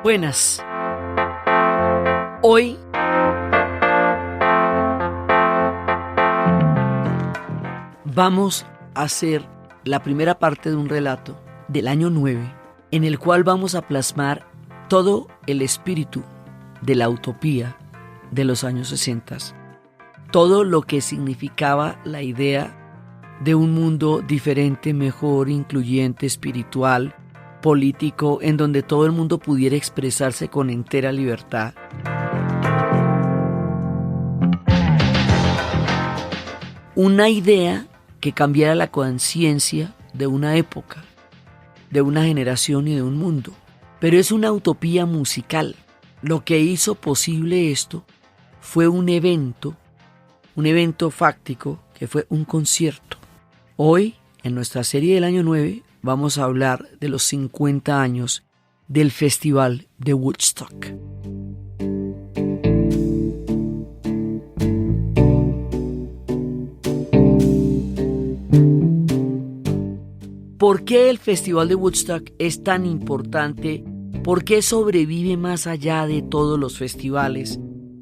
Buenas. Hoy vamos a hacer la primera parte de un relato del año 9, en el cual vamos a plasmar todo el espíritu de la utopía de los años 60, todo lo que significaba la idea de un mundo diferente, mejor, incluyente, espiritual, político, en donde todo el mundo pudiera expresarse con entera libertad. Una idea que cambiara la conciencia de una época, de una generación y de un mundo. Pero es una utopía musical. Lo que hizo posible esto fue un evento fáctico, que fue un concierto. Hoy, en nuestra serie del año 9, vamos a hablar de los 50 años del Festival de Woodstock. ¿Por qué el Festival de Woodstock es tan importante? ¿Por qué sobrevive más allá de todos los festivales?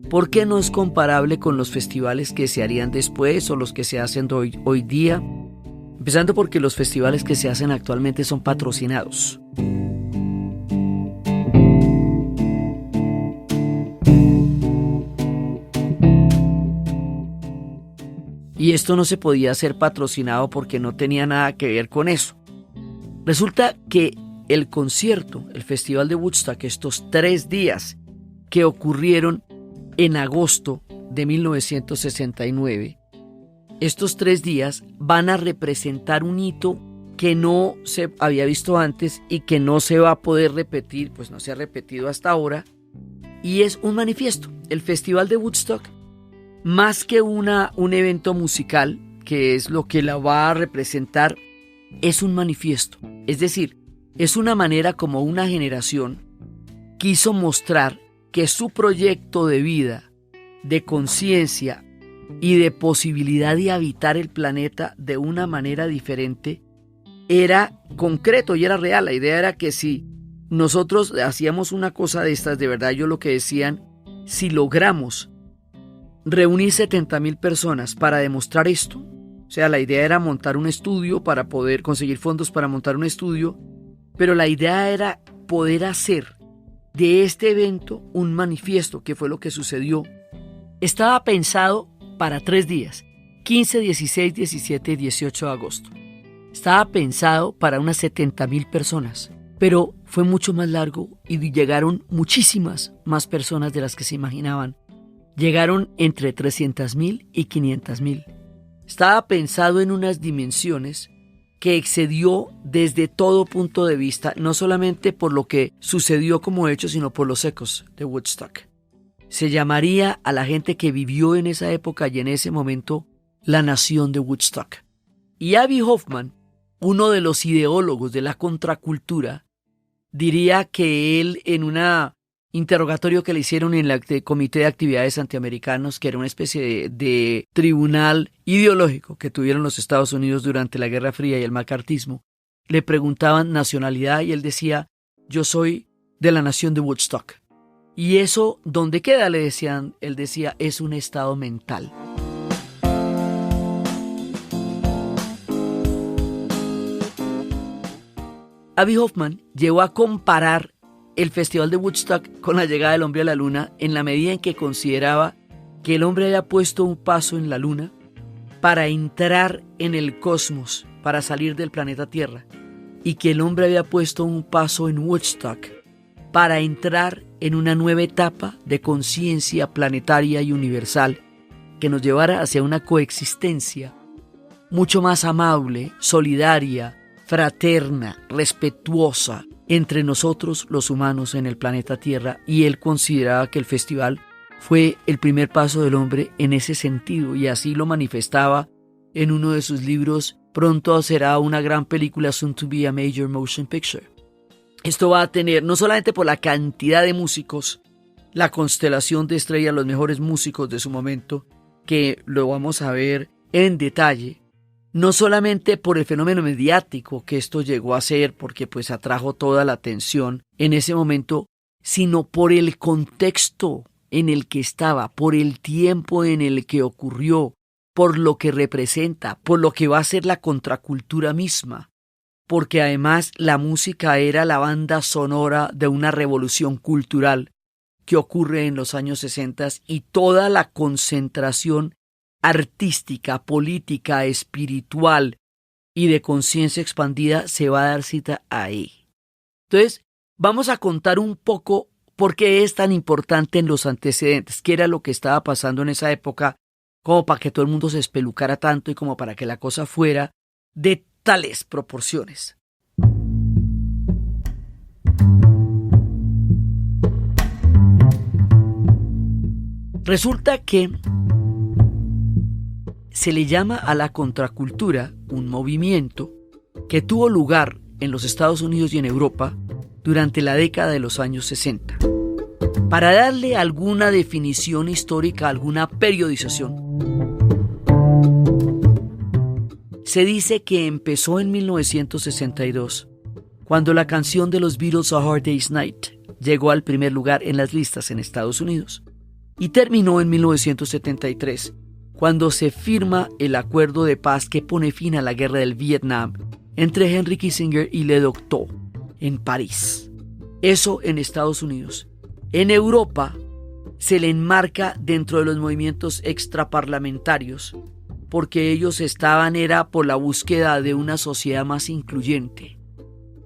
¿Por qué no es comparable con los festivales que se harían después o los que se hacen hoy día? Empezando porque los festivales que se hacen actualmente son patrocinados. Y esto no se podía hacer patrocinado porque no tenía nada que ver con eso. Resulta que el concierto, el Festival de Woodstock, estos 3 días que ocurrieron en agosto de 1969, estos 3 días van a representar un hito que no se había visto antes y que no se va a poder repetir, pues no se ha repetido hasta ahora, y es un manifiesto. El Festival de Woodstock, más que un evento musical, que es lo que la va a representar, es un manifiesto. Es decir, es una manera como una generación quiso mostrar que su proyecto de vida, de conciencia y de posibilidad de habitar el planeta de una manera diferente era concreto y era real. La idea era que si nosotros hacíamos una cosa de estas, de verdad, ellos lo que decían, si logramos reunir 70,000 personas para demostrar esto, o sea, la idea era montar un estudio para poder conseguir fondos para montar un estudio, pero la idea era poder hacer de este evento un manifiesto, que fue lo que sucedió. Estaba pensado para 3 días, 15, 16, 17 y 18 de agosto. Estaba pensado para unas 70,000 personas, pero fue mucho más largo y llegaron muchísimas más personas de las que se imaginaban. Llegaron entre 300,000 y 500,000. Estaba pensado en unas dimensiones que excedió desde todo punto de vista, no solamente por lo que sucedió como hecho, sino por los ecos de Woodstock. Se llamaría a la gente que vivió en esa época y en ese momento la nación de Woodstock. Y Abbie Hoffman, uno de los ideólogos de la contracultura, diría que él, en un interrogatorio que le hicieron en el Comité de Actividades Antiamericanos, que era una especie de tribunal ideológico que tuvieron los Estados Unidos durante la Guerra Fría y el macartismo, le preguntaban nacionalidad y él decía, yo soy de la nación de Woodstock. Y eso, ¿dónde queda? Le decían, él decía, es un estado mental. Abbie Hoffman llegó a comparar el Festival de Woodstock con la llegada del hombre a la luna, en la medida en que consideraba que el hombre había puesto un paso en la luna para entrar en el cosmos, para salir del planeta Tierra, y que el hombre había puesto un paso en Woodstock para entrar en una nueva etapa de conciencia planetaria y universal que nos llevara hacia una coexistencia mucho más amable, solidaria, fraterna, respetuosa entre nosotros los humanos en el planeta Tierra, y él consideraba que el festival fue el primer paso del hombre en ese sentido, y así lo manifestaba en uno de sus libros, Pronto será una gran película, soon to be a major motion picture. Esto va a tener, no solamente por la cantidad de músicos, la constelación de estrellas, los mejores músicos de su momento, que lo vamos a ver en detalle, no solamente por el fenómeno mediático que esto llegó a ser, porque pues atrajo toda la atención en ese momento, sino por el contexto en el que estaba, por el tiempo en el que ocurrió, por lo que representa, por lo que va a ser la contracultura misma, porque además la música era la banda sonora de una revolución cultural que ocurre en los años 60 y toda la concentración artística, política, espiritual y de conciencia expandida se va a dar cita ahí. Entonces, vamos a contar un poco por qué es tan importante en los antecedentes, qué era lo que estaba pasando en esa época, como para que todo el mundo se espelucara tanto y como para que la cosa fuera de tales proporciones. Resulta que se le llama a la contracultura un movimiento que tuvo lugar en los Estados Unidos y en Europa durante la década de los años 60. Para darle alguna definición histórica, alguna periodización, se dice que empezó en 1962, cuando la canción de los Beatles A Hard Day's Night llegó al primer lugar en las listas en Estados Unidos, y terminó en 1973, cuando se firma el acuerdo de paz que pone fin a la guerra del Vietnam entre Henry Kissinger y Le Duc Tho en París. Eso en Estados Unidos. En Europa se le enmarca dentro de los movimientos extraparlamentarios porque ellos era por la búsqueda de una sociedad más incluyente.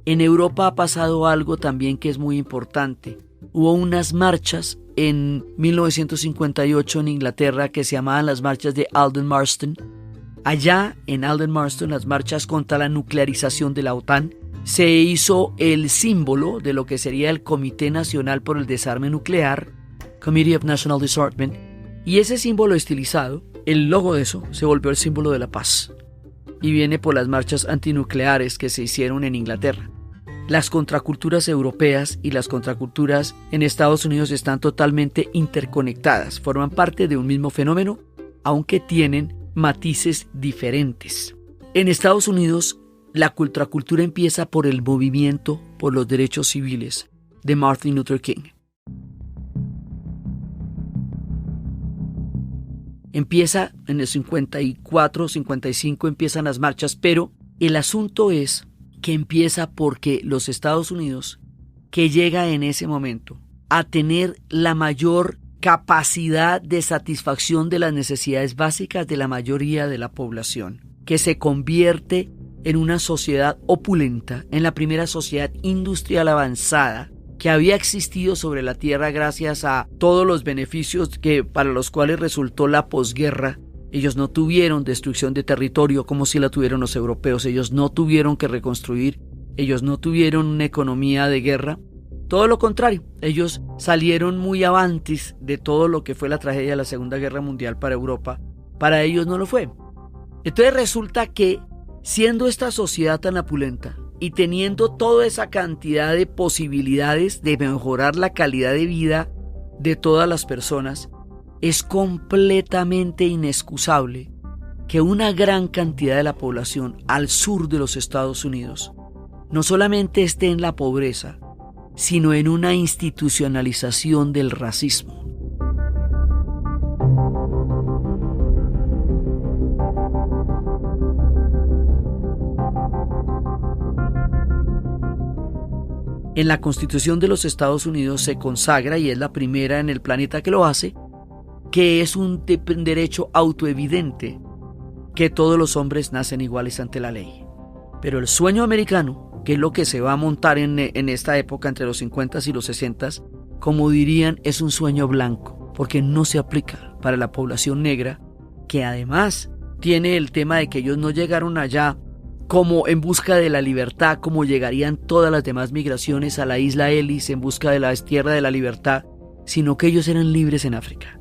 En Europa ha pasado algo también que es muy importante. Hubo unas marchas en 1958 en Inglaterra que se llamaban las marchas de Alden Marston. Allá en Alden Marston, las marchas contra la nuclearización de la OTAN, se hizo el símbolo de lo que sería el Comité Nacional por el Desarme Nuclear, Committee of National Disarmament, y ese símbolo estilizado, el logo de eso, se volvió el símbolo de la paz, y viene por las marchas antinucleares que se hicieron en Inglaterra. Las contraculturas europeas y las contraculturas en Estados Unidos están totalmente interconectadas, forman parte de un mismo fenómeno, aunque tienen matices diferentes. En Estados Unidos, la contracultura empieza por el movimiento por los derechos civiles de Martin Luther King. Empieza en el 54, 55 empiezan las marchas, pero el asunto es que empieza porque los Estados Unidos, que llega en ese momento a tener la mayor capacidad de satisfacción de las necesidades básicas de la mayoría de la población, que se convierte en una sociedad opulenta, en la primera sociedad industrial avanzada que había existido sobre la Tierra gracias a todos los beneficios para los cuales resultó la posguerra. Ellos no tuvieron destrucción de territorio como si la tuvieron los europeos, ellos no tuvieron que reconstruir, ellos no tuvieron una economía de guerra. Todo lo contrario, ellos salieron muy avantes de todo lo que fue la tragedia de la Segunda Guerra Mundial para Europa. Para ellos no lo fue. Entonces resulta que, siendo esta sociedad tan opulenta y teniendo toda esa cantidad de posibilidades de mejorar la calidad de vida de todas las personas, es completamente inexcusable que una gran cantidad de la población al sur de los Estados Unidos no solamente esté en la pobreza, sino en una institucionalización del racismo. En la Constitución de los Estados Unidos se consagra, y es la primera en el planeta que lo hace, que es un derecho autoevidente que todos los hombres nacen iguales ante la ley. Pero el sueño americano, que es lo que se va a montar en esta época entre los 50 y los 60, como dirían, es un sueño blanco, porque no se aplica para la población negra, que además tiene el tema de que ellos no llegaron allá como en busca de la libertad, como llegarían todas las demás migraciones a la isla Ellis en busca de la tierra de la libertad, sino que ellos eran libres en África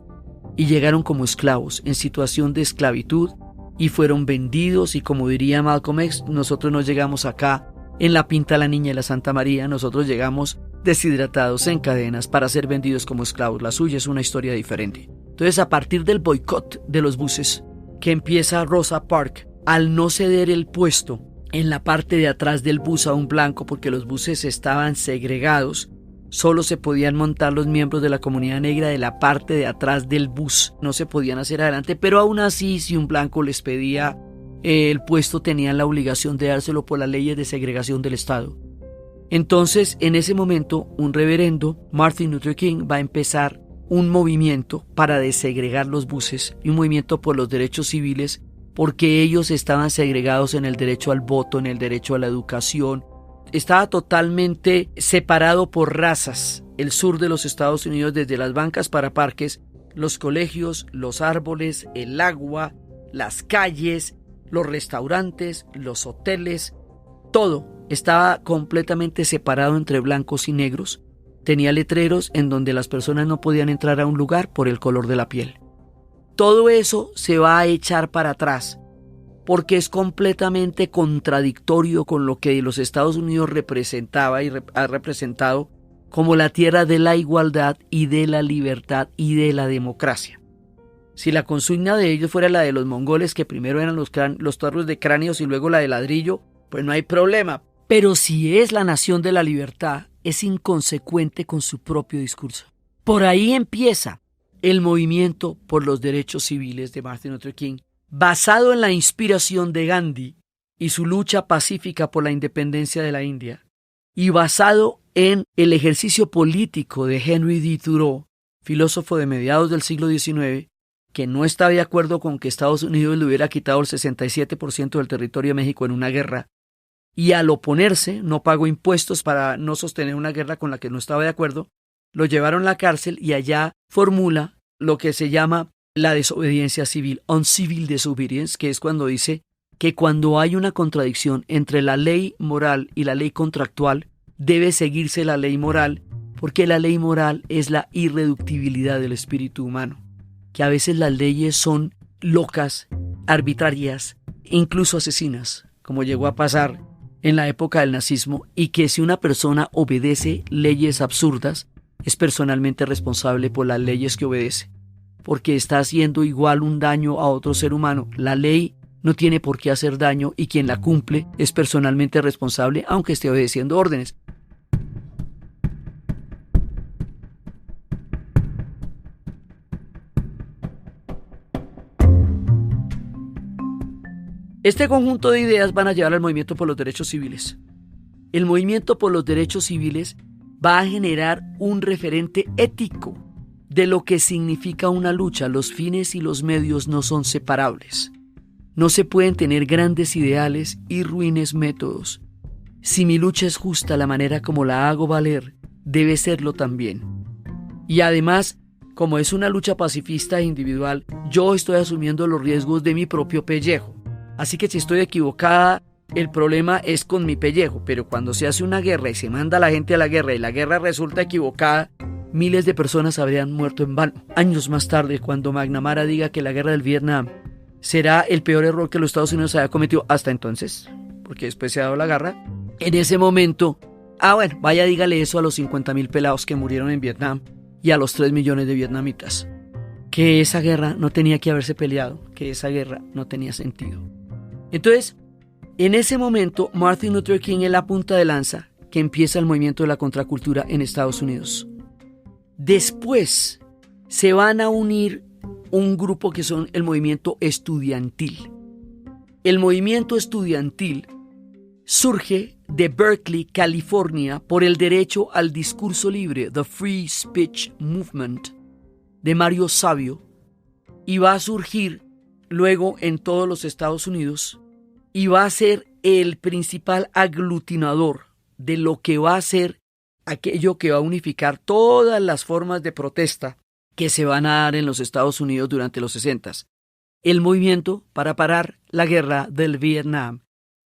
y llegaron como esclavos en situación de esclavitud y fueron vendidos, y como diría Malcolm X, nosotros no llegamos acá en la Pinta la Niña y la Santa María, nosotros llegamos deshidratados en cadenas para ser vendidos como esclavos. La suya es una historia diferente. Entonces, a partir del boicot de los buses que empieza Rosa Parks, al no ceder el puesto en la parte de atrás del bus a un blanco porque los buses estaban segregados, solo se podían montar los miembros de la comunidad negra de la parte de atrás del bus, no se podían hacer adelante, pero aún así si un blanco les pedía el puesto tenían la obligación de dárselo por las leyes de segregación del Estado. Entonces, en ese momento, un reverendo, Martin Luther King, va a empezar un movimiento para desegregar los buses y un movimiento por los derechos civiles, porque ellos estaban segregados en el derecho al voto, en el derecho a la educación. Estaba totalmente separado por razas el sur de los Estados Unidos, desde las bancas para parques, los colegios, los árboles, el agua, las calles, los restaurantes, los hoteles, todo estaba completamente separado entre blancos y negros. Tenía letreros en donde las personas no podían entrar a un lugar por el color de la piel. Todo eso se va a echar para atrás porque es completamente contradictorio con lo que los Estados Unidos representaba y ha representado como la tierra de la igualdad y de la libertad y de la democracia. Si la consigna de ellos fuera la de los mongoles, que primero eran los torres de cráneos y luego la de ladrillo, pues no hay problema. Pero si es la nación de la libertad, es inconsecuente con su propio discurso. Por ahí empieza el movimiento por los derechos civiles de Martin Luther King, basado en la inspiración de Gandhi y su lucha pacífica por la independencia de la India, y basado en el ejercicio político de Henry D. Thoreau, filósofo de mediados del siglo XIX, que no estaba de acuerdo con que Estados Unidos le hubiera quitado el 67% del territorio de México en una guerra, y al oponerse no pagó impuestos para no sostener una guerra con la que no estaba de acuerdo, lo llevaron a la cárcel y allá formula lo que se llama la desobediencia civil, uncivil disobedience, que es cuando dice que cuando hay una contradicción entre la ley moral y la ley contractual, debe seguirse la ley moral, porque la ley moral es la irreductibilidad del espíritu humano, que a veces las leyes son locas, arbitrarias, incluso asesinas, como llegó a pasar en la época del nazismo, y que si una persona obedece leyes absurdas, es personalmente responsable por las leyes que obedece, porque está haciendo igual un daño a otro ser humano. La ley no tiene por qué hacer daño y quien la cumple es personalmente responsable, aunque esté obedeciendo órdenes. Este conjunto de ideas van a llevar al movimiento por los derechos civiles. El movimiento por los derechos civiles va a generar un referente ético de lo que significa una lucha. Los fines y los medios no son separables. No se pueden tener grandes ideales y ruines métodos. Si mi lucha es justa, la manera como la hago valer debe serlo también. Y además, como es una lucha pacifista e individual, yo estoy asumiendo los riesgos de mi propio pellejo. Así que si estoy equivocada, el problema es con mi pellejo, pero cuando se hace una guerra y se manda a la gente a la guerra y la guerra resulta equivocada, miles de personas habrían muerto en vano. Años más tarde, cuando McNamara diga que la guerra del Vietnam será el peor error que los Estados Unidos haya cometido hasta entonces, porque después se ha dado la guerra, en ese momento, bueno, vaya dígale eso a los 50,000 pelados que murieron en Vietnam y a los 3 millones de vietnamitas, que esa guerra no tenía que haberse peleado, que esa guerra no tenía sentido. Entonces, en ese momento, Martin Luther King es la punta de lanza que empieza el movimiento de la contracultura en Estados Unidos. Después se van a unir un grupo que son el movimiento estudiantil. El movimiento estudiantil surge de Berkeley, California, por el derecho al discurso libre, The Free Speech Movement, de Mario Savio, y va a surgir luego en todos los Estados Unidos y va a ser el principal aglutinador de lo que va a ser aquello que va a unificar todas las formas de protesta que se van a dar en los Estados Unidos durante los 60s. El movimiento para parar la guerra del Vietnam.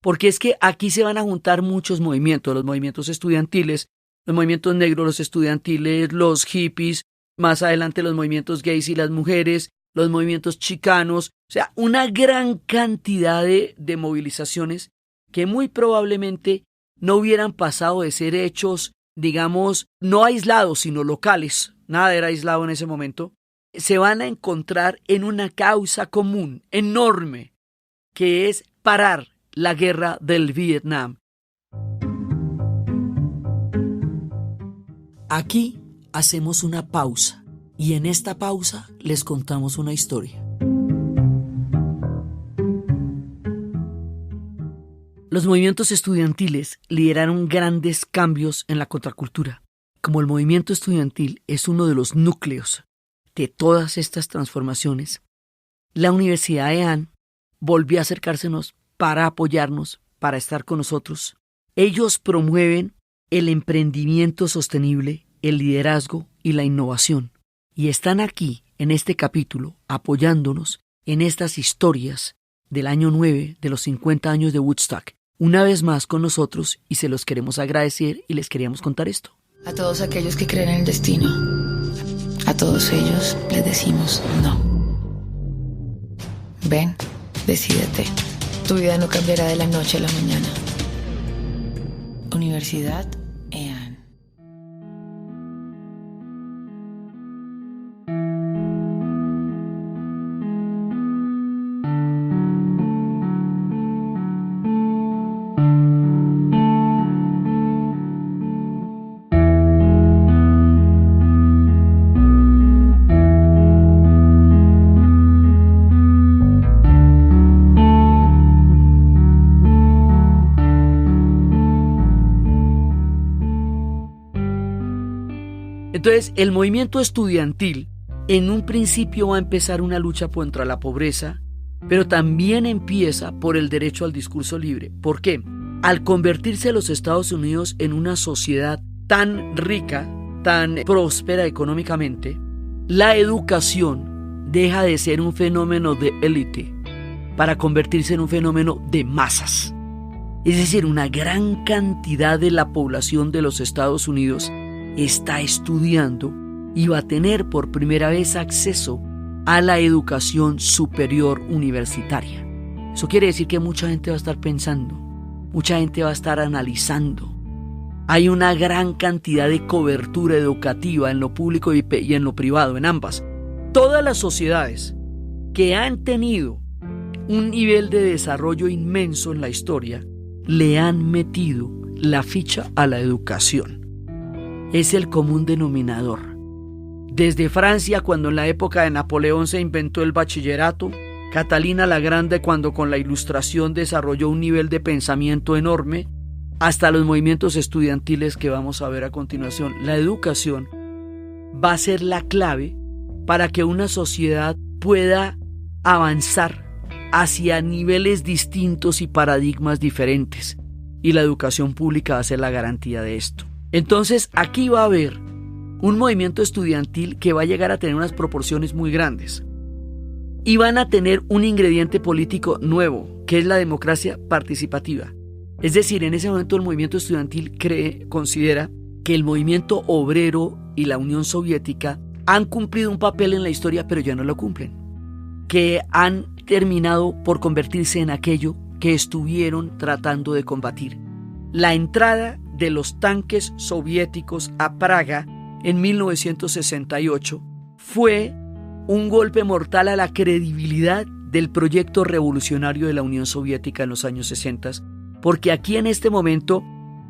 Porque es que aquí se van a juntar muchos movimientos, los movimientos estudiantiles, los movimientos negros, los estudiantiles, los hippies, más adelante los movimientos gays y las mujeres, los movimientos chicanos, o sea, una gran cantidad de movilizaciones que muy probablemente no hubieran pasado de ser hechos, digamos, no aislados, sino locales, nada era aislado en ese momento, se van a encontrar en una causa común, enorme, que es parar la guerra del Vietnam. Aquí hacemos una pausa y en esta pausa les contamos una historia. Los movimientos estudiantiles lideraron grandes cambios en la contracultura. Como el movimiento estudiantil es uno de los núcleos de todas estas transformaciones, la Universidad EAN volvió a acercársenos para apoyarnos, para estar con nosotros. Ellos promueven el emprendimiento sostenible, el liderazgo y la innovación. Y están aquí, en este capítulo, apoyándonos en estas historias del año 9 de los 50 años de Woodstock. Una vez más con nosotros y se los queremos agradecer y les queríamos contar esto. A todos aquellos que creen en el destino, a todos ellos les decimos no. Ven, decídete. Tu vida no cambiará de la noche a la mañana. Universidad EAN. Entonces, el movimiento estudiantil en un principio va a empezar una lucha contra la pobreza, pero también empieza por el derecho al discurso libre. ¿Por qué? Al convertirse los Estados Unidos en una sociedad tan rica, tan próspera económicamente, la educación deja de ser un fenómeno de élite para convertirse en un fenómeno de masas. Es decir, una gran cantidad de la población de los Estados Unidos está estudiando y va a tener por primera vez acceso a la educación superior universitaria. Eso quiere decir que mucha gente va a estar pensando, mucha gente va a estar analizando. Hay una gran cantidad de cobertura educativa en lo público y en lo privado, en ambas. Todas las sociedades que han tenido un nivel de desarrollo inmenso en la historia le han metido la ficha a la educación. Es el común denominador. Desde Francia, cuando en la época de Napoleón se inventó el bachillerato, Catalina la Grande cuando con la Ilustración desarrolló un nivel de pensamiento enorme, hasta los movimientos estudiantiles que vamos a ver a continuación. La educación va a ser la clave para que una sociedad pueda avanzar hacia niveles distintos y paradigmas diferentes, y la educación pública va a ser la garantía de esto. Entonces aquí va a haber un movimiento estudiantil que va a llegar a tener unas proporciones muy grandes y van a tener un ingrediente político nuevo, que es la democracia participativa. Es decir, en ese momento el movimiento estudiantil considera que el movimiento obrero y la Unión Soviética han cumplido un papel en la historia, pero ya no lo cumplen, que han terminado por convertirse en aquello que estuvieron tratando de combatir. La entrada de los tanques soviéticos a Praga en 1968 fue un golpe mortal a la credibilidad del proyecto revolucionario de la Unión Soviética en los años 60, porque aquí en este momento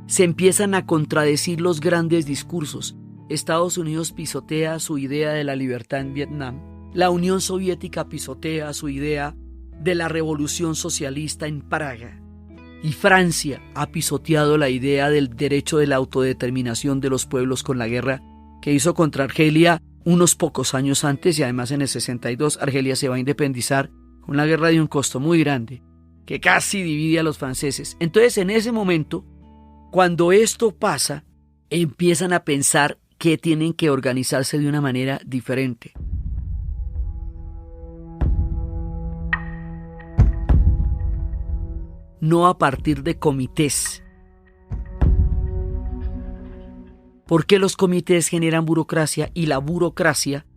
se empiezan a contradecir los grandes discursos. Estados Unidos pisotea su idea de la libertad en Vietnam, la Unión Soviética pisotea su idea de la revolución socialista en Praga, y Francia ha pisoteado la idea del derecho de la autodeterminación de los pueblos con la guerra que hizo contra Argelia unos pocos años antes, y además en el 62 Argelia se va a independizar con una guerra de un costo muy grande que casi divide a los franceses. Entonces, en ese momento, cuando esto pasa, empiezan a pensar que tienen que organizarse de una manera diferente. No a partir de comités. ¿Por qué los comités generan burocracia y la burocracia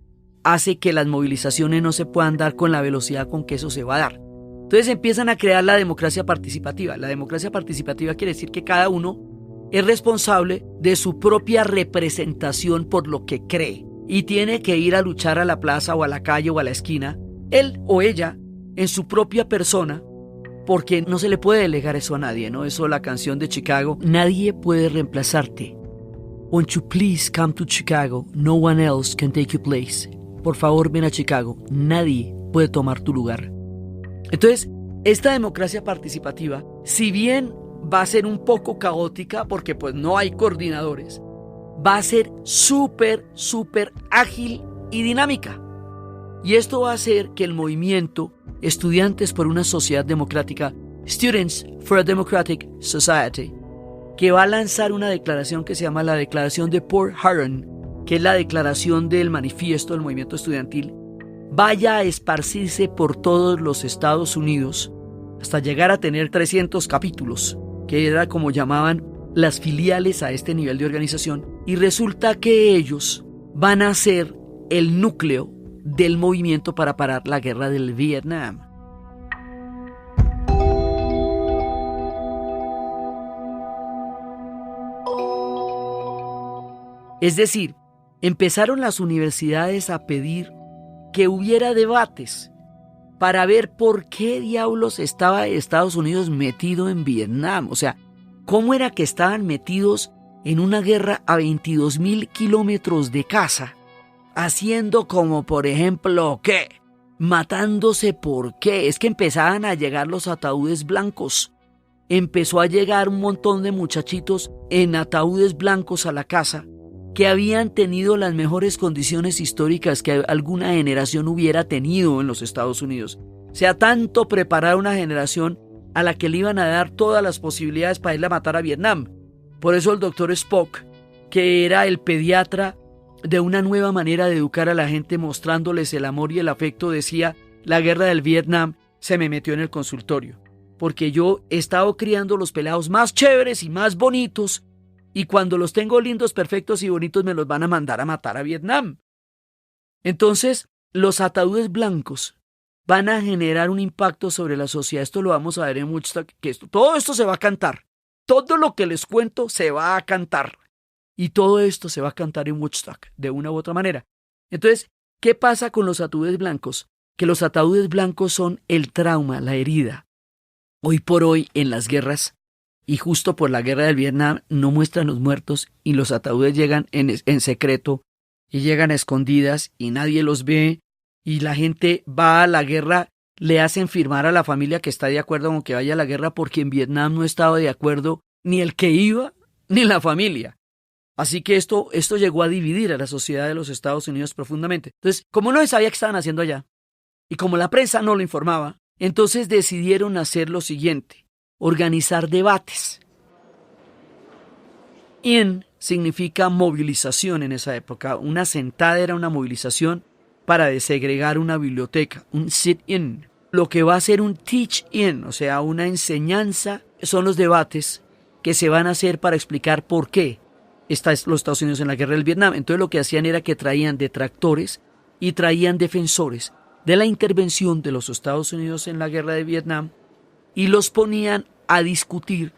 hace que las movilizaciones no se puedan dar con la velocidad con que eso se va a dar? Entonces empiezan a crear la democracia participativa. La democracia participativa quiere decir que cada uno es responsable de su propia representación por lo que cree y tiene que ir a luchar a la plaza o a la calle o a la esquina, él o ella, en su propia persona, porque no se le puede delegar eso a nadie, ¿no? Eso, la canción de Chicago, nadie puede reemplazarte. Won't you please come to Chicago? No one else can take your place. Por favor, ven a Chicago. Nadie puede tomar tu lugar. Entonces, esta democracia participativa, si bien va a ser un poco caótica porque pues no hay coordinadores, va a ser súper ágil y dinámica. Y esto va a hacer que el movimiento Estudiantes por una Sociedad Democrática, Students for a Democratic Society, que va a lanzar una declaración que se llama la Declaración de Port Huron, que es la declaración del manifiesto del movimiento estudiantil, vaya a esparcirse por todos los Estados Unidos hasta llegar a tener 300 capítulos, que era como llamaban las filiales a este nivel de organización, y resulta que ellos van a ser el núcleo del movimiento para parar la guerra del Vietnam. Es decir, empezaron las universidades a pedir que hubiera debates para ver por qué diablos estaba Estados Unidos metido en Vietnam. O sea, ¿cómo era que estaban metidos en una guerra a 22.000 kilómetros de casa? Haciendo como, por ejemplo, ¿qué? Matándose, ¿por qué? Es que empezaban a llegar los ataúdes blancos. Empezó a llegar un montón de muchachitos en ataúdes blancos a la casa, que habían tenido las mejores condiciones históricas que alguna generación hubiera tenido en los Estados Unidos. O sea, tanto preparar una generación a la que le iban a dar todas las posibilidades para irle a matar a Vietnam. Por eso el doctor Spock, que era el pediatra de una nueva manera de educar a la gente mostrándoles el amor y el afecto, decía: la guerra del Vietnam se me metió en el consultorio, porque yo he estado criando los pelados más chéveres y más bonitos, y cuando los tengo lindos, perfectos y bonitos, me los van a mandar a matar a Vietnam. Entonces, los ataúdes blancos van a generar un impacto sobre la sociedad. Esto lo vamos a ver en Woodstock, que todo esto se va a cantar. Todo lo que les cuento se va a cantar. Y todo esto se va a cantar en Woodstock, de una u otra manera. Entonces, ¿qué pasa con los ataúdes blancos? Que los ataúdes blancos son el trauma, la herida. Hoy por hoy, en las guerras, y justo por la guerra del Vietnam, no muestran los muertos y los ataúdes llegan en secreto y llegan a escondidas y nadie los ve, y la gente va a la guerra, le hacen firmar a la familia que está de acuerdo con que vaya a la guerra, porque en Vietnam no estaba de acuerdo ni el que iba ni la familia. Así que esto llegó a dividir a la sociedad de los Estados Unidos profundamente. Entonces, como no se sabía qué estaban haciendo allá, y como la prensa no lo informaba, entonces decidieron hacer lo siguiente: organizar debates. In significa movilización en esa época. Una sentada era una movilización para desegregar una biblioteca, un sit-in. Lo que va a ser un teach-in, o sea, una enseñanza, son los debates que se van a hacer para explicar por qué están los Estados Unidos en la guerra del Vietnam. Entonces lo que hacían era que traían detractores y traían defensores de la intervención de los Estados Unidos en la guerra de Vietnam, y los ponían a discutir,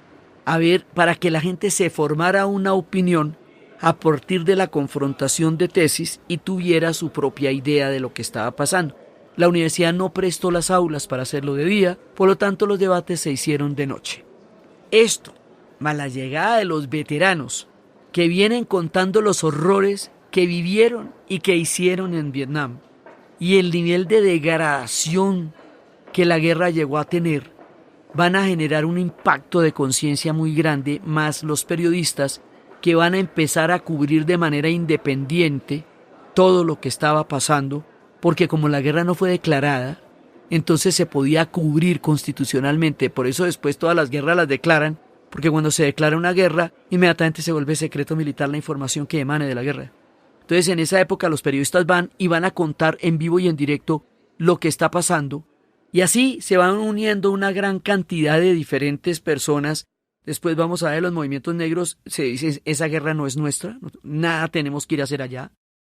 a ver, para que la gente se formara una opinión a partir de la confrontación de tesis y tuviera su propia idea de lo que estaba pasando. La universidad no prestó las aulas para hacerlo de día, por lo tanto los debates se hicieron de noche. Esto, más la llegada de los veteranos que vienen contando los horrores que vivieron y que hicieron en Vietnam, y el nivel de degradación que la guerra llegó a tener, van a generar un impacto de conciencia muy grande, más los periodistas que van a empezar a cubrir de manera independiente todo lo que estaba pasando, porque como la guerra no fue declarada, entonces se podía cubrir constitucionalmente. Por eso después todas las guerras las declaran, porque cuando se declara una guerra, inmediatamente se vuelve secreto militar la información que emane de la guerra. Entonces en esa época los periodistas van y van a contar en vivo y en directo lo que está pasando, y así se van uniendo una gran cantidad de diferentes personas. Después vamos a ver los movimientos negros, se dice: esa guerra no es nuestra, nada tenemos que ir a hacer allá.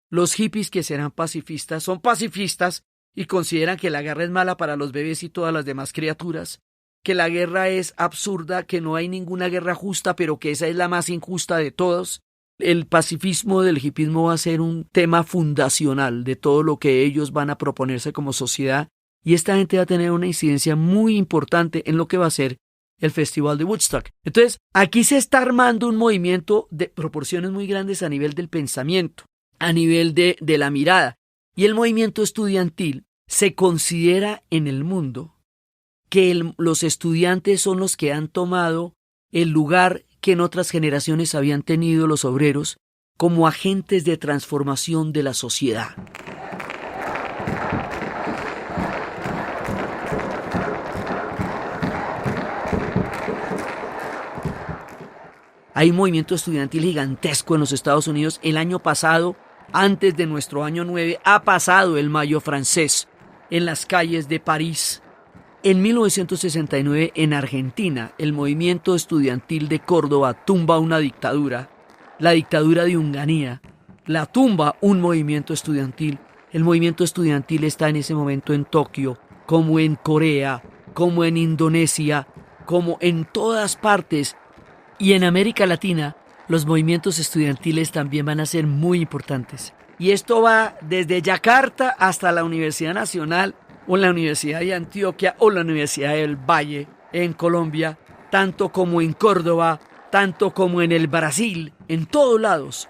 Los hippies, que serán pacifistas, son pacifistas y consideran que la guerra es mala para los bebés y todas las demás criaturas, que la guerra es absurda, que no hay ninguna guerra justa, pero que esa es la más injusta de todos. El pacifismo del hipismo va a ser un tema fundacional de todo lo que ellos van a proponerse como sociedad, y esta gente va a tener una incidencia muy importante en lo que va a ser el Festival de Woodstock. Entonces, aquí se está armando un movimiento de proporciones muy grandes a nivel del pensamiento, a nivel de la mirada. Y el movimiento estudiantil se considera en el mundo que los estudiantes son los que han tomado el lugar que en otras generaciones habían tenido los obreros como agentes de transformación de la sociedad. Hay un movimiento estudiantil gigantesco en los Estados Unidos. El año pasado, antes de nuestro año 9, ha pasado el Mayo francés en las calles de París. En 1969, en Argentina, el movimiento estudiantil de Córdoba tumba una dictadura, la dictadura de Onganía, la tumba un movimiento estudiantil. El movimiento estudiantil está en ese momento en Tokio, como en Corea, como en Indonesia, como en todas partes. Y en América Latina, los movimientos estudiantiles también van a ser muy importantes. Y esto va desde Yakarta hasta la Universidad Nacional, o la Universidad de Antioquia, o la Universidad del Valle, en Colombia, tanto como en Córdoba, tanto como en el Brasil, en todos lados.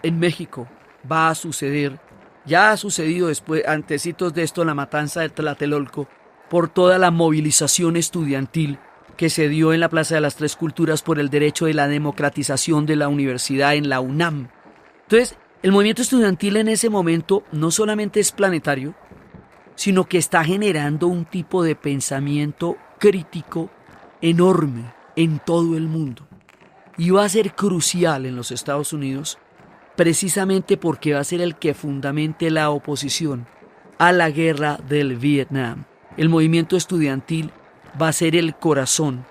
En México va a suceder, ya ha sucedido después, antecitos de esto, la matanza de Tlatelolco, por toda la movilización estudiantil que se dio en la Plaza de las Tres Culturas por el derecho de la democratización de la universidad en la UNAM. Entonces, el movimiento estudiantil en ese momento no solamente es planetario, sino que está generando un tipo de pensamiento crítico enorme en todo el mundo. Y va a ser crucial en los Estados Unidos, precisamente porque va a ser el que fundamente la oposición a la guerra del Vietnam. El movimiento estudiantil va a ser el corazón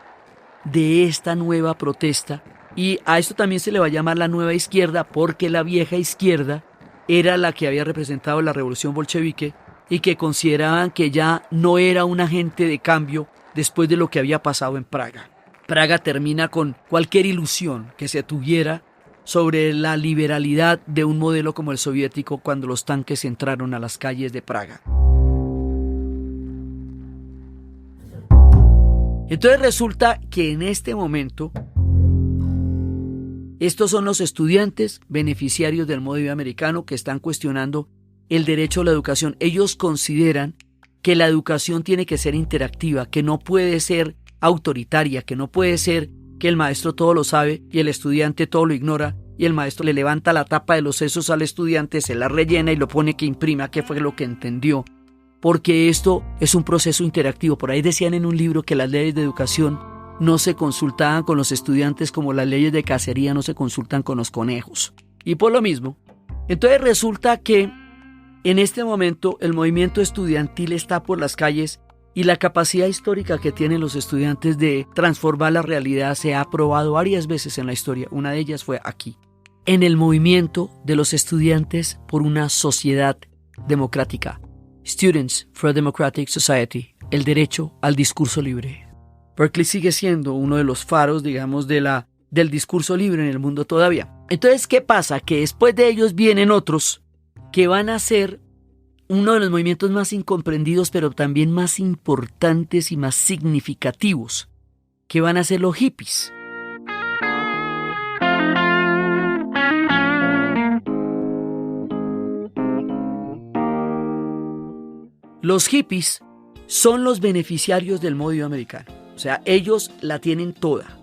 de esta nueva protesta, y a esto también se le va a llamar la nueva izquierda, porque la vieja izquierda era la que había representado la revolución bolchevique y que consideraban que ya no era un agente de cambio después de lo que había pasado en Praga. Praga termina con cualquier ilusión que se tuviera sobre la liberalidad de un modelo como el soviético cuando los tanques entraron a las calles de Praga. Entonces resulta que en este momento estos son los estudiantes beneficiarios del modelo americano que están cuestionando el derecho a la educación. Ellos consideran que la educación tiene que ser interactiva, que no puede ser autoritaria, que no puede ser que el maestro todo lo sabe y el estudiante todo lo ignora, y el maestro le levanta la tapa de los sesos al estudiante, se la rellena y lo pone que imprima qué fue lo que entendió. Porque esto es un proceso interactivo. Por ahí decían en un libro que las leyes de educación no se consultaban con los estudiantes como las leyes de cacería no se consultan con los conejos. Y por lo mismo, entonces resulta que en este momento el movimiento estudiantil está por las calles y la capacidad histórica que tienen los estudiantes de transformar la realidad se ha probado varias veces en la historia. Una de ellas fue aquí, en el movimiento de los estudiantes por una sociedad democrática. Students for a Democratic Society, el derecho al discurso libre. Berkeley sigue siendo uno de los faros, digamos, del discurso libre en el mundo todavía. Entonces, ¿qué pasa? Que después de ellos vienen otros que van a ser uno de los movimientos más incomprendidos, pero también más importantes y más significativos, que van a ser los hippies. Los hippies son los beneficiarios del modelo americano. O sea, ellos la tienen toda.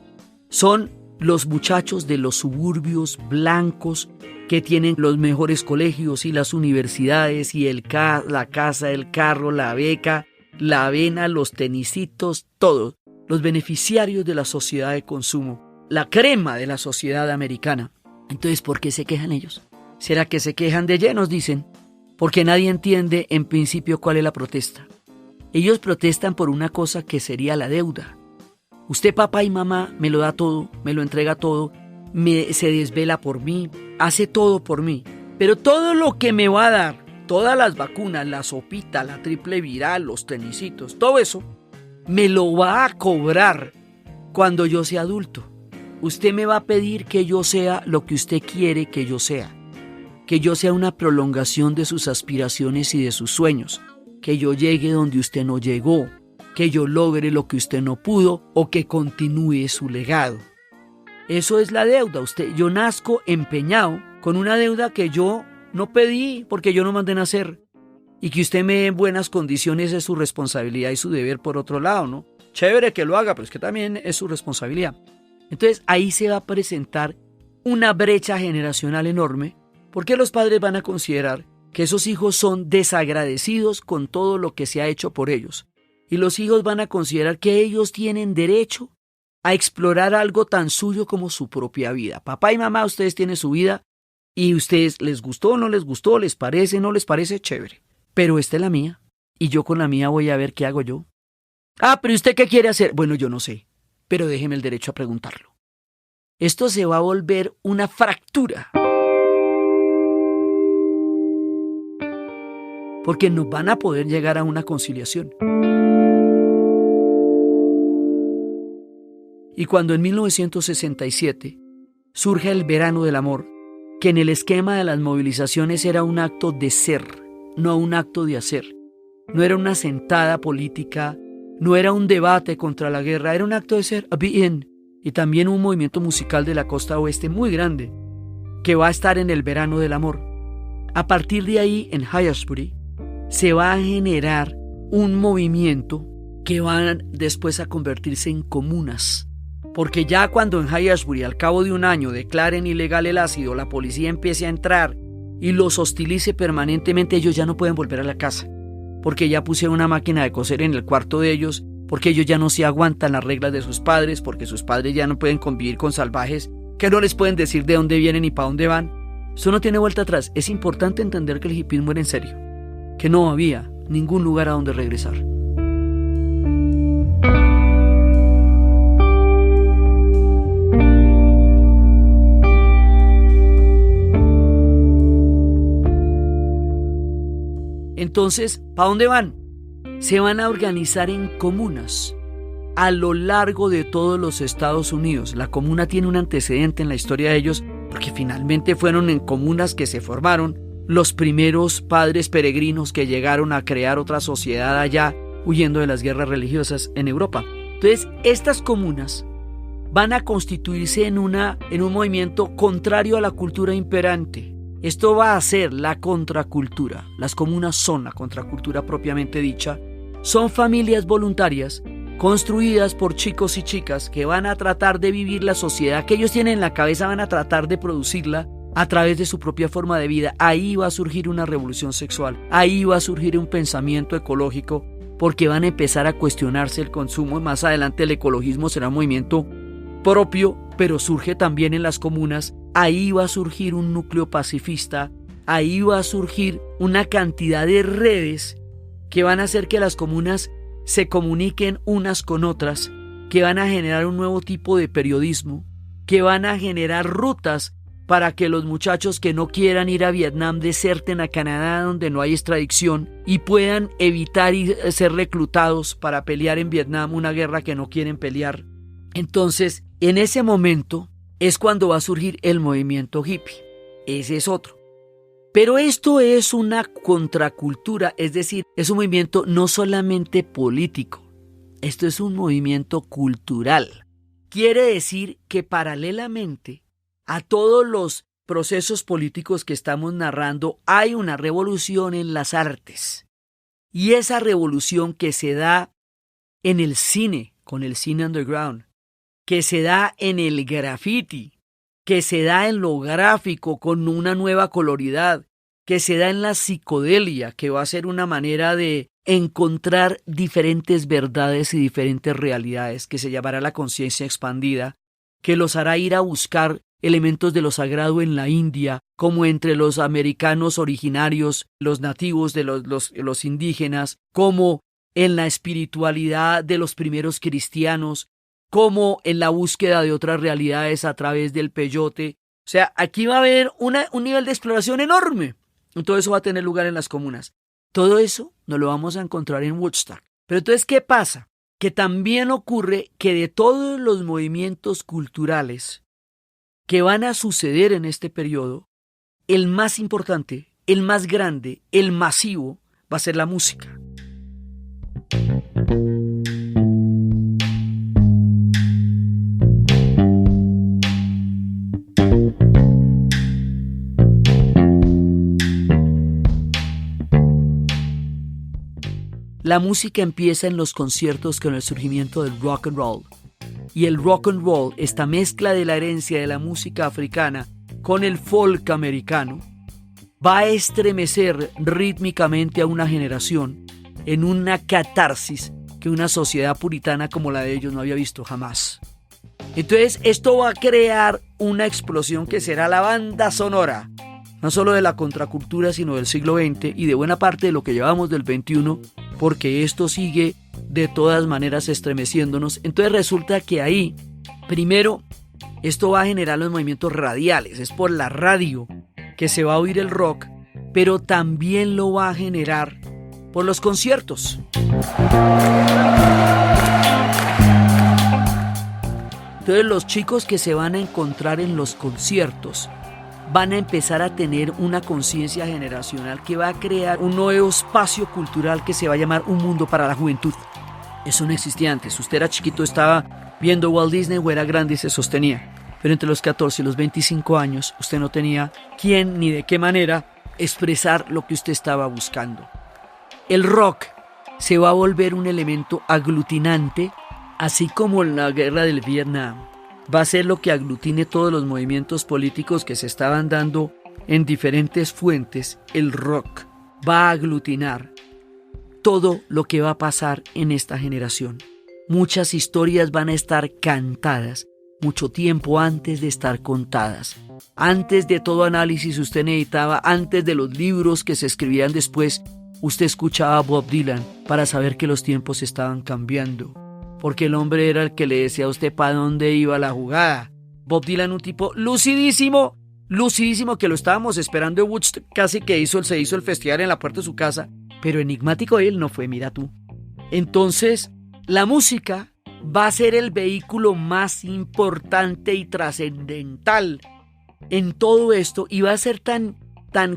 Son los muchachos de los suburbios blancos que tienen los mejores colegios y las universidades y la casa, el carro, la beca, la avena, los tenisitos, todos. Los beneficiarios de la sociedad de consumo. La crema de la sociedad americana. Entonces, ¿por qué se quejan ellos? ¿Será que se quejan de llenos, dicen? Porque nadie entiende en principio cuál es la protesta. Ellos protestan por una cosa que sería la deuda. Usted, papá y mamá, me lo da todo, me lo entrega todo, se desvela por mí, hace todo por mí. Pero todo lo que me va a dar, todas las vacunas, la sopita, la triple viral, los tenisitos, todo eso, me lo va a cobrar cuando yo sea adulto. Usted me va a pedir que yo sea lo que usted quiere que yo sea. Que yo sea una prolongación de sus aspiraciones y de sus sueños, que yo llegue donde usted no llegó, que yo logre lo que usted no pudo o que continúe su legado. Eso es la deuda. Yo nazco empeñado con una deuda que yo no pedí porque yo no mandé nacer. Y que usted me dé en buenas condiciones es su responsabilidad y su deber por otro lado, ¿no? Chévere que lo haga, pero es que también es su responsabilidad. Entonces ahí se va a presentar una brecha generacional enorme porque los padres van a considerar que esos hijos son desagradecidos con todo lo que se ha hecho por ellos. Y los hijos van a considerar que ellos tienen derecho a explorar algo tan suyo como su propia vida. Papá y mamá, ustedes tienen su vida y ustedes les gustó o no les gustó, les parece, no les parece, chévere. Pero esta es la mía y yo con la mía voy a ver qué hago yo. Ah, pero ¿usted qué quiere hacer? Bueno, yo no sé, pero déjeme el derecho a preguntarlo. Esto se va a volver una fractura. Porque no van a poder llegar a una conciliación. Y cuando en 1967 surge el Verano del Amor, que en el esquema de las movilizaciones era un acto de ser, no un acto de hacer. No era una sentada política, no era un debate contra la guerra, era un acto de ser, bien. Y también un movimiento musical de la costa oeste muy grande, que va a estar en el Verano del Amor. A partir de ahí, en Hyattesbury, se va a generar un movimiento que van después a convertirse en comunas. Porque ya cuando en Hyattesbury, al cabo de un año, declaren ilegal el ácido, la policía empiece a entrar y los hostilice permanentemente, ellos ya no pueden volver a la casa. Porque ya pusieron una máquina de coser en el cuarto de ellos, porque ellos ya no se aguantan las reglas de sus padres, porque sus padres ya no pueden convivir con salvajes, que no les pueden decir de dónde vienen y para dónde van. Eso no tiene vuelta atrás. Es importante entender que el hipismo era en serio, que no había ningún lugar a donde regresar. Entonces, ¿para dónde van? Se van a organizar en comunas a lo largo de todos los Estados Unidos. La comuna tiene un antecedente en la historia de ellos porque finalmente fueron en comunas que se formaron los primeros padres peregrinos que llegaron a crear otra sociedad allá, huyendo de las guerras religiosas en Europa. Entonces, estas comunas van a constituirse en un movimiento contrario a la cultura imperante. Esto va a ser la contracultura. Las comunas son la contracultura propiamente dicha. Son familias voluntarias construidas por chicos y chicas que van a tratar de vivir la sociedad que ellos tienen en la cabeza, van a tratar de producirla a través de su propia forma de vida. Ahí va a surgir una revolución sexual, ahí va a surgir un pensamiento ecológico, porque van a empezar a cuestionarse el consumo. Más adelante el ecologismo será un movimiento propio, pero surge también en las comunas. Ahí va a surgir un núcleo pacifista, ahí va a surgir una cantidad de redes que van a hacer que las comunas se comuniquen unas con otras, que van a generar un nuevo tipo de periodismo, que van a generar rutas para que los muchachos que no quieran ir a Vietnam deserten a Canadá, donde no hay extradición, y puedan evitar ser reclutados para pelear en Vietnam, una guerra que no quieren pelear. Entonces, en ese momento es cuando va a surgir el movimiento hippie. Ese es otro. Pero esto es una contracultura, es decir, es un movimiento no solamente político, esto es un movimiento cultural. Quiere decir que paralelamente a todos los procesos políticos que estamos narrando, hay una revolución en las artes. Y esa revolución que se da en el cine, con el cine underground, que se da en el graffiti, que se da en lo gráfico con una nueva coloridad, que se da en la psicodelia, que va a ser una manera de encontrar diferentes verdades y diferentes realidades, que se llamará la conciencia expandida, que los hará ir a buscar elementos de lo sagrado en la India, como entre los americanos originarios, los nativos de los indígenas, como en la espiritualidad de los primeros cristianos, como en la búsqueda de otras realidades a través del peyote. O sea, aquí va a haber un nivel de exploración enorme. Y todo eso va a tener lugar en las comunas. Todo eso nos lo vamos a encontrar en Woodstock. Pero entonces, ¿qué pasa? Que también ocurre que de todos los movimientos culturales que van a suceder en este periodo, el más importante, el más grande, el masivo, va a ser la música. La música empieza en los conciertos con el surgimiento del rock and roll. Y el rock and roll, esta mezcla de la herencia de la música africana con el folk americano, va a estremecer rítmicamente a una generación en una catarsis que una sociedad puritana como la de ellos no había visto jamás. Entonces esto va a crear una explosión que será la banda sonora, no solo de la contracultura, sino del siglo XX y de buena parte de lo que llevamos del XXI, porque esto sigue de todas maneras estremeciéndonos. Entonces resulta que ahí, primero, esto va a generar los movimientos radiales, es por la radio que se va a oír el rock, pero también lo va a generar por los conciertos. Entonces los chicos que se van a encontrar en los conciertos van a empezar a tener una conciencia generacional que va a crear un nuevo espacio cultural que se va a llamar Un Mundo para la Juventud. Eso no existía antes. Usted era chiquito, estaba viendo Walt Disney o era grande y se sostenía. Pero entre los 14 y los 25 años usted no tenía quién ni de qué manera expresar lo que usted estaba buscando. El rock se va a volver un elemento aglutinante, así como la guerra del Vietnam va a ser lo que aglutine todos los movimientos políticos que se estaban dando en diferentes fuentes. El rock va a aglutinar todo lo que va a pasar en esta generación. Muchas historias van a estar cantadas mucho tiempo antes de estar contadas. Antes de todo análisis usted necesitaba, antes de los libros que se escribían después, usted escuchaba a Bob Dylan para saber que los tiempos estaban cambiando. Porque el hombre era el que le decía a usted para dónde iba la jugada. Bob Dylan, un tipo lucidísimo, que lo estábamos esperando en Woodstock, casi que se hizo el festival en la puerta de su casa, pero enigmático él no fue, mira tú. Entonces, la música va a ser el vehículo más importante y trascendental en todo esto, y va a ser tan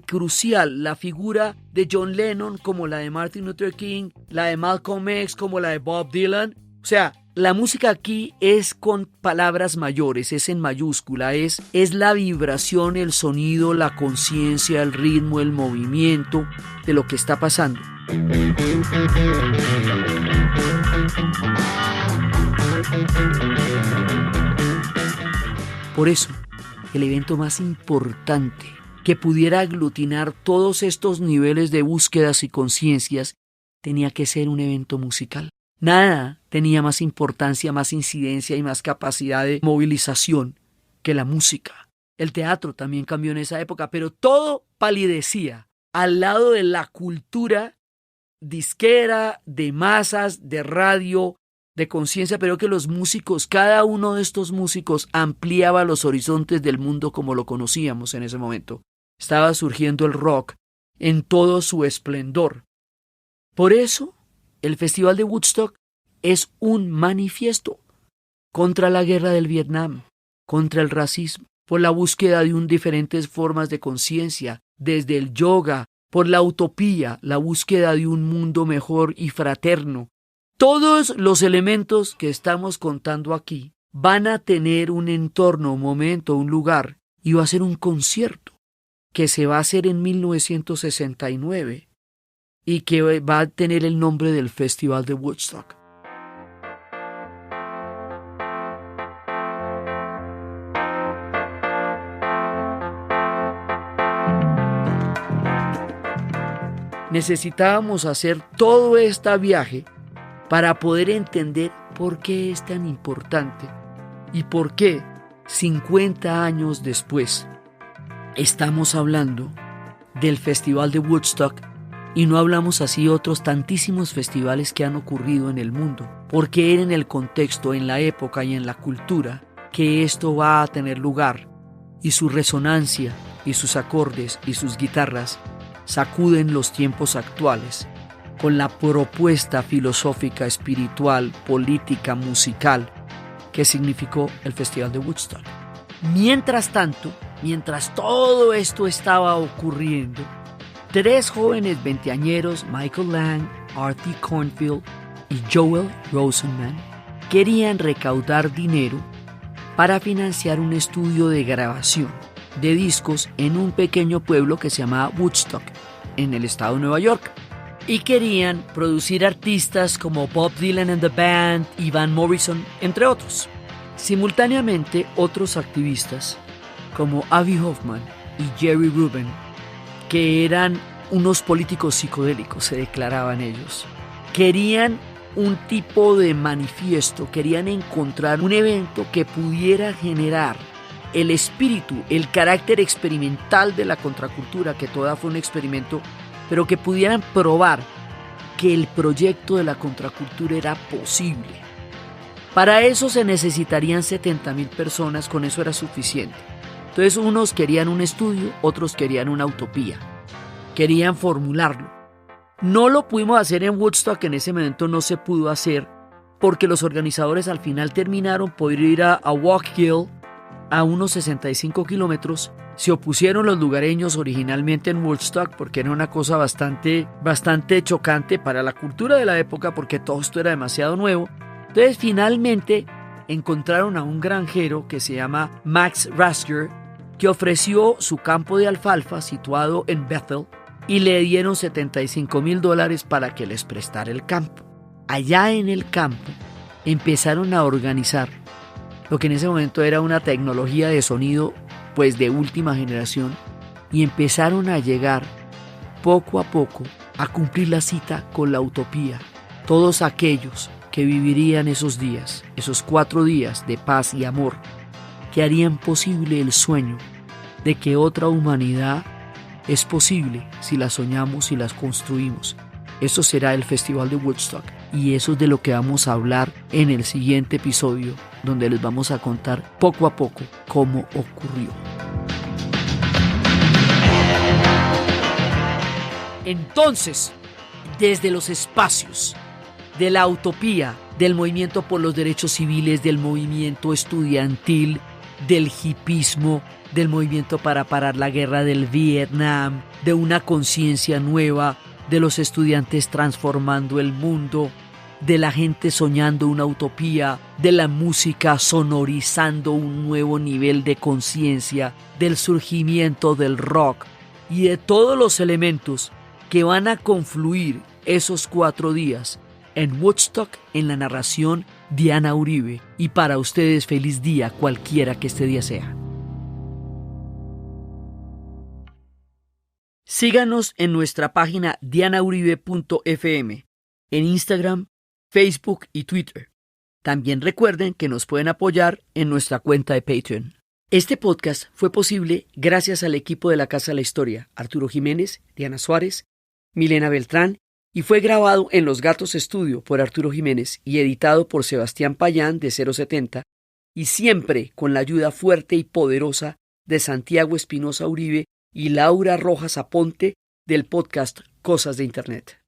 crucial la figura de John Lennon como la de Martin Luther King, la de Malcolm X como la de Bob Dylan. O sea, la música aquí es con palabras mayores, es en mayúscula, es la vibración, el sonido, la conciencia, el ritmo, el movimiento de lo que está pasando. Por eso, el evento más importante que pudiera aglutinar todos estos niveles de búsquedas y conciencias tenía que ser un evento musical. Nada tenía más importancia, más incidencia y más capacidad de movilización que la música. El teatro también cambió en esa época, pero todo palidecía al lado de la cultura disquera, de masas, de radio, de conciencia, pero que los músicos, cada uno de estos músicos ampliaba los horizontes del mundo como lo conocíamos en ese momento. Estaba surgiendo el rock en todo su esplendor. Por eso, el Festival de Woodstock es un manifiesto contra la guerra del Vietnam, contra el racismo, por la búsqueda de diferentes formas de conciencia, desde el yoga, por la utopía, la búsqueda de un mundo mejor y fraterno. Todos los elementos que estamos contando aquí van a tener un entorno, un momento, un lugar, y va a ser un concierto que se va a hacer en 1969 y que va a tener el nombre del Festival de Woodstock. Necesitábamos hacer todo este viaje para poder entender por qué es tan importante y por qué 50 años después estamos hablando del Festival de Woodstock y no hablamos así de otros tantísimos festivales que han ocurrido en el mundo, porque era en el contexto, en la época y en la cultura que esto va a tener lugar, y su resonancia y sus acordes y sus guitarras sacuden los tiempos actuales con la propuesta filosófica, espiritual, política, musical que significó el Festival de Woodstock. Mientras tanto, mientras todo esto estaba ocurriendo, 3 jóvenes veinteañeros, Michael Lang, Artie Cornfield y Joel Rosenman, querían recaudar dinero para financiar un estudio de grabación de discos en un pequeño pueblo que se llamaba Woodstock, en el estado de Nueva York. y querían producir artistas como Bob Dylan and the Band y Van Morrison, entre otros. Simultáneamente, otros activistas como Avi Hoffman y Jerry Rubin, que eran unos políticos psicodélicos, se declaraban ellos, querían un tipo de manifiesto, querían encontrar un evento que pudiera generar el espíritu, el carácter experimental de la contracultura, que toda fue un experimento, pero que pudieran probar que el proyecto de la contracultura era posible. Para eso se necesitarían 70,000 personas, con eso era suficiente. Entonces unos querían un estudio, otros querían una utopía, querían formularlo. No lo pudimos hacer en Woodstock, en ese momento no se pudo hacer, porque los organizadores al final terminaron por ir a Walk Hill, a unos 65 kilómetros. Se opusieron los lugareños originalmente en Woodstock porque era una cosa bastante chocante para la cultura de la época, porque todo esto era demasiado nuevo. Entonces finalmente encontraron a un granjero que se llama Max Rasker, que ofreció su campo de alfalfa situado en Bethel y le dieron $75,000 para que les prestara el campo. Allá en el campo empezaron a organizar lo que en ese momento era una tecnología de sonido pues de última generación, y empezaron a llegar poco a poco a cumplir la cita con la utopía. Todos aquellos que vivirían esos días, esos 4 días de paz y amor, que harían posible el sueño de que otra humanidad es posible si la soñamos y las construimos. Eso será el Festival de Woodstock, y eso es de lo que vamos a hablar en el siguiente episodio, donde les vamos a contar poco a poco cómo ocurrió. Entonces, desde los espacios de la utopía, del movimiento por los derechos civiles, del movimiento estudiantil, del hipismo, del movimiento para parar la guerra del Vietnam, de una conciencia nueva, de los estudiantes transformando el mundo, de la gente soñando una utopía, de la música sonorizando un nuevo nivel de conciencia, del surgimiento del rock y de todos los elementos que van a confluir esos 4 días en Woodstock, en la narración Diana Uribe. Y para ustedes, feliz día, cualquiera que este día sea. Síganos en nuestra página dianauribe.fm, en Instagram, Facebook y Twitter. También recuerden que nos pueden apoyar en nuestra cuenta de Patreon. Este podcast fue posible gracias al equipo de la Casa de la Historia, Arturo Jiménez, Diana Suárez, Milena Beltrán, y fue grabado en Los Gatos Estudio por Arturo Jiménez y editado por Sebastián Payán de 070, y siempre con la ayuda fuerte y poderosa de Santiago Espinosa Uribe y Laura Rojas Aponte del podcast Cosas de Internet.